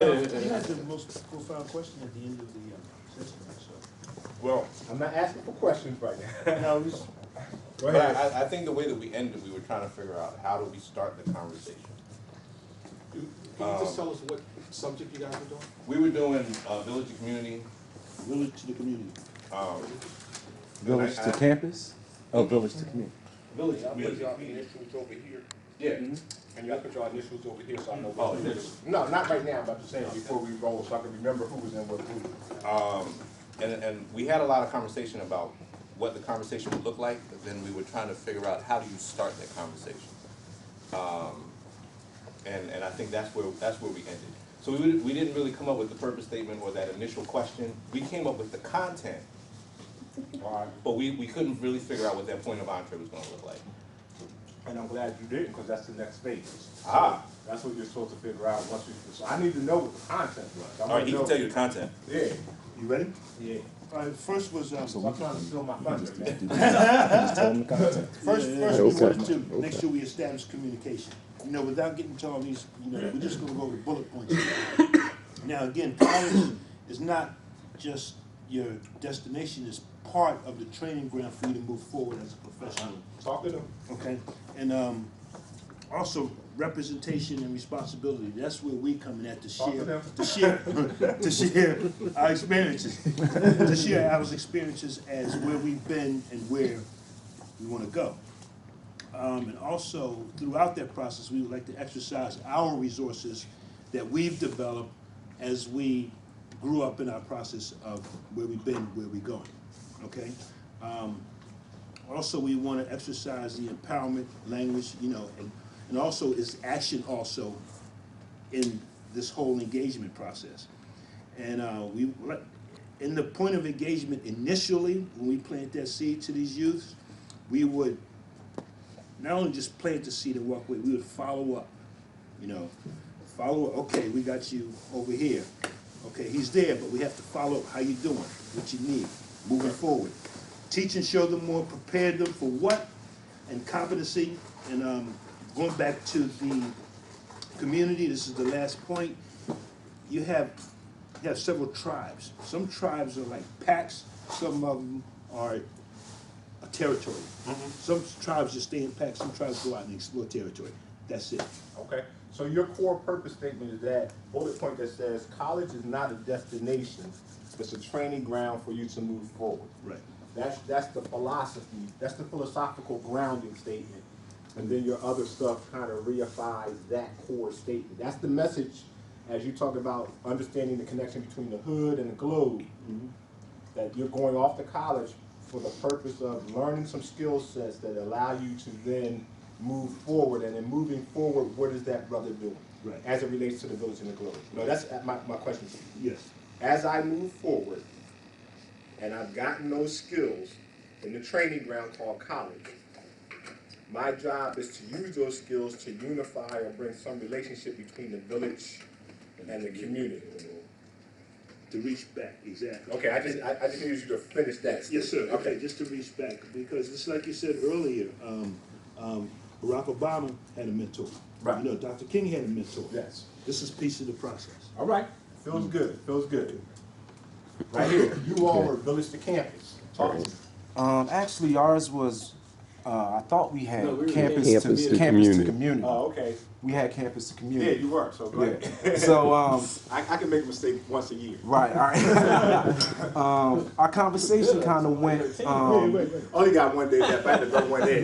You had the most profound question at the end of the session, so. Well, I'm not asking for questions right now. No, it was, Go ahead. I think the way that we ended, we were trying to figure out how do we start the conversation. Can you just tell us what subject you guys are doing? We were doing village to community. village to the community. Village to campus? Oh, village to community. Village Y'all put community. y'all initials over here, Yeah. and y'all put y'all initials over here, so I know Oh, what it it is. is. No, not right now, but I'm just saying before we roll, so I can remember who was in what group. And we had a lot of conversation about what the conversation would look like, but then we were trying to figure out how do you start that conversation. And I think that's where we ended. So we didn't really come up with the purpose statement or that initial question. We came up with the content, All right. but we couldn't really figure out what that point of entree was going to look like. And I'm glad you didn't, because that's the next phase. Ah. That's what you're supposed to figure out once you, so I need to know what the content was. I All wanna right, he can know- tell you the content. Yeah, You ready? yeah. All right, first was, So I'm trying to steal my thunder, man. Just tell them the content. first we Okay. wanted to make sure we establish communication. You know, without getting to all these, we're just gonna go over bullet points. Now, again, college is not just your destination, it's part of the training ground for you to move forward as a professional. Talk to them. Okay, and also representation and responsibility. That's where we come in at to Talk to share, them. to share our experiences, to share our experiences as where we've been and where we want to go. And also throughout that process, we would like to exercise our resources that we've developed as we grew up in our process of where we've been, where we're going. Okay. Also, we want to exercise the empowerment language, and also is action also in this whole engagement process. And in the point of engagement initially, when we plant that seed to these youths, we would not only just plant the seed and walk away, we would follow up, okay, we got you over here. Okay, he's there, but we have to follow up. How you doing? What you need? Moving forward. Teach and show them more, prepare them for what? And competency. And going back to the community, this is the last point. You have several tribes. Some tribes are like packs, some of them are a territory. Some tribes just stay in packs, some tribes go out and explore territory. That's it. Okay, so your core purpose statement is that bullet point that says college is not a destination, it's a training ground for you to move forward. Right. That's the philosophy, that's the philosophical grounding statement. And then your other stuff kind of reifies that core statement. That's the message as you talk about understanding the connection between the hood and the globe. That you're going off to college for the purpose of learning some skill sets that allow you to then move forward. And in moving forward, what is that brother doing? Right. As it relates to the village and the globe. No, that's my question to you. Yes. As I move forward, and I've gotten those skills in the training ground called college, my job is to use those skills to unify or bring some relationship between the village and the community. To reach back, exactly. Okay, I just need you to finish that. Yes, sir. Okay, just to reach back, because it's like you said earlier, Barack Obama had a mentor. Right. Dr. King had a mentor. Yes. This is piece of the process. All right, feels good, feels good. Right here, you all were village to campus. Talk to me. Actually, ours was, I thought we had No, we were campus campus to to community. Oh, okay. We had campus to Yeah, community. you were, so go ahead. Yeah. So, I can make a mistake once a year. right, all right. Our conversation kind of went, Only got one day left, I had to go one day.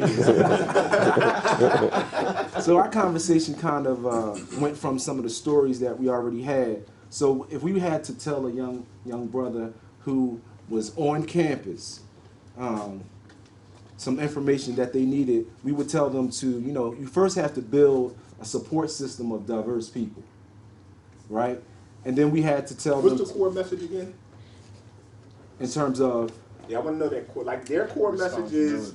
so our conversation kind of went from some of the stories that we already had. So if we had to tell a young brother who was on campus some information that they needed, we would tell them to, you first have to build a support system of diverse people, right? And then we had to tell What's them the core message again? in terms of Yeah, I want to know that core. Like their core message is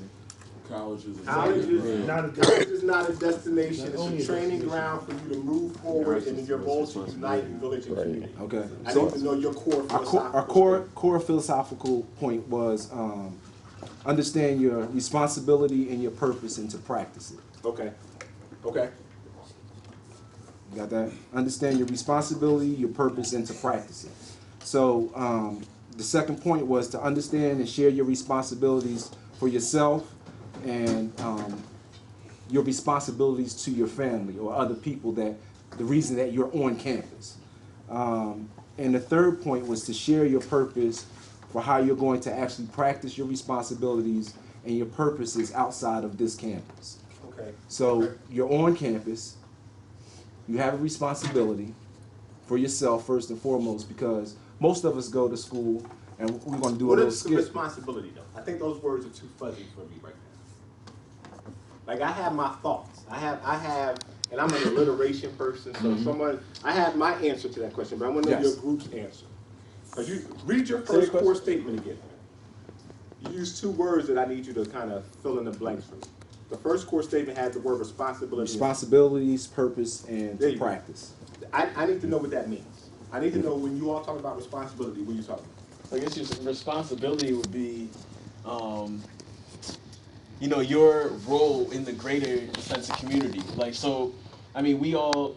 College is college is Not a college is not a destination. It's a training ground for you to move forward and your goals to unite in village and community. okay. I So need to know your core our philosophical. core philosophical point was understand your responsibility and your purpose and to practice it. Okay. Okay. You got that? Understand your responsibility, your purpose, and to practice it. So the second point was to understand and share your responsibilities for yourself and your responsibilities to your family or other people that the reason that you're on campus. And the third point was to share your purpose for how you're going to actually practice your responsibilities and your purposes outside of this campus. Okay. So you're on campus, you have a responsibility for yourself first and foremost, because most of us go to school and we're going to do a What little is the skit. responsibility though? I think those words are too fuzzy for me right now. Like I have my thoughts. I have, and I'm an alliteration person, so I have my answer to that question, but I want to know Yes. your group's answer. Because you read your Say the first core question. statement again. You use two words that I need you to kind of fill in the blanks for me. The first core statement had the word responsibility. Responsibilities, purpose, and There to you go. practice. I need to know what that means. I need to know when you all talk about responsibility, what are you talking about? I guess your responsibility would be, you know, your role in the greater sense of community. Like, so, I mean, we all,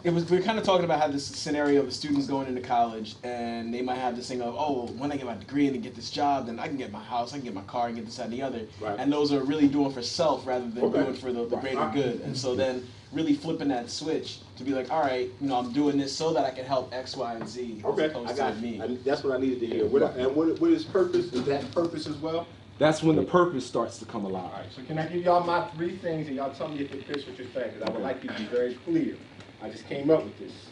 we're kind of talking about how this scenario of students going into college and they might have this thing of, oh, when I get my degree and get this job, then I can get my house, I can get my car, and get this, that, and the other. Right. And those are really doing for self rather than Okay. doing for the Right. greater good. And so then really flipping that switch to be like, all right, you know, I'm doing this so that I can help X, Y, and Z as Okay, opposed I got to me. you. That's what I needed to hear. What is purpose? Is that purpose as well? That's when the purpose starts to come alive. All right, so can I give y'all my three things and y'all tell me if it fits what you're saying? Because I would like you to be very clear. I just came up with this.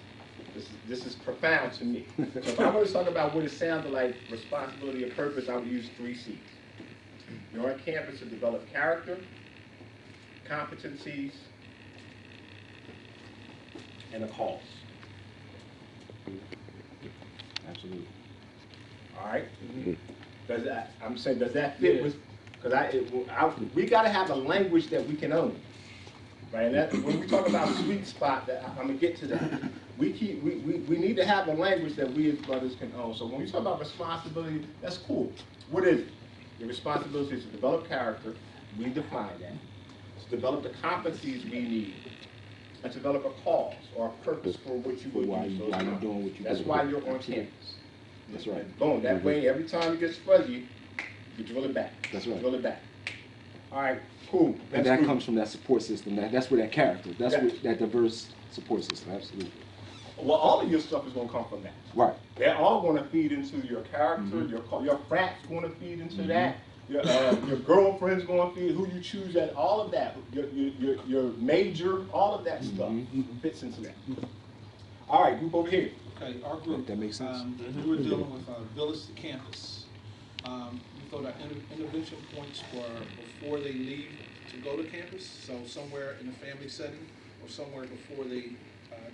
This is profound to me. So if I want to talk about what it sounded like, responsibility and purpose, I would use 3 C's. You're on campus to develop character, competencies, and a cause. Absolutely. All right? Does that, I'm saying, does that fit with, because we got to have a language that we can own. Right? And that, when we talk about sweet spot, I'm going to get to that. We need to have a language that we as brothers can own. So when we talk about responsibility, that's cool. What is it? Your responsibility is to develop character. We define that. To develop the competencies we need. And to develop a cause or a purpose for what you would Why use you- those why you competencies. doing what you That's do. why you're on Absolutely. campus. That's right. Boom. That way, every time it gets fuzzy, you drill it back. That's right. Drill it back. All right, cool. And Next that group. comes from that support system. That's where that character, that's Yeah. where that diverse support system, absolutely. Well, all of your stuff is going to come from that. Right. They're all going to feed into your character. Your frat's going to feed into that. Your girlfriend's going to feed who you choose at. All of that. Your major. All of that stuff fits into that. All right, group over here. Okay, our group. That makes sense. We were dealing with village to campus. We thought our intervention points were before they leave to go to campus, so somewhere in a family setting or somewhere before they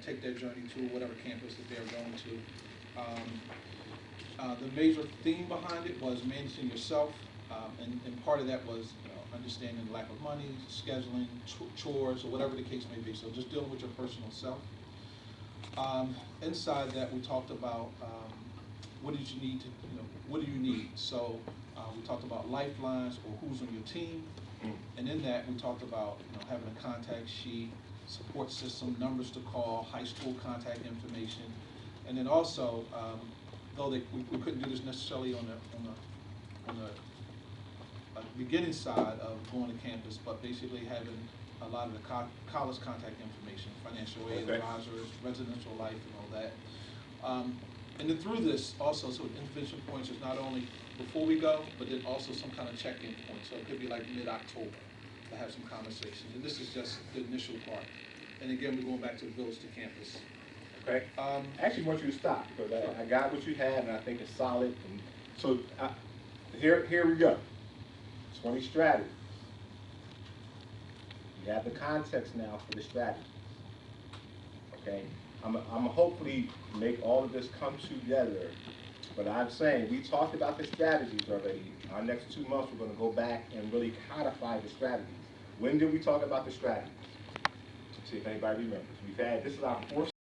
take their journey to whatever campus that they're going to. The major theme behind it was managing yourself, and part of that was understanding the lack of money, scheduling, chores, or whatever the case may be. So just dealing with your personal self. Inside that, we talked about what did you need to, what do you need? So we talked about lifelines or who's on your team, and in that we talked about having a contact sheet, support system, numbers to call, high school contact information, and then also, though we couldn't do this necessarily on the beginning side of going to campus, but basically having a lot of the college contact information, financial aid, Okay. advisors, residential life, and all that. And then through this also, so intervention points is not only before we go, but then also some kind of check-in point. So it could be like mid-October to have some conversations. And this is just the initial part. And again, we're going back to the village to campus. Okay. I actually want you to stop because I got what you had and I think it's solid. And so here we go. 20 strategies. You have the context now for the strategy. Okay. I'm hopefully make all of this come together. But I'm saying we talked about the strategies already. Our next 2 months we're going to go back and really codify the strategies. When did we talk about the strategies? See if anybody remembers. This is our 4th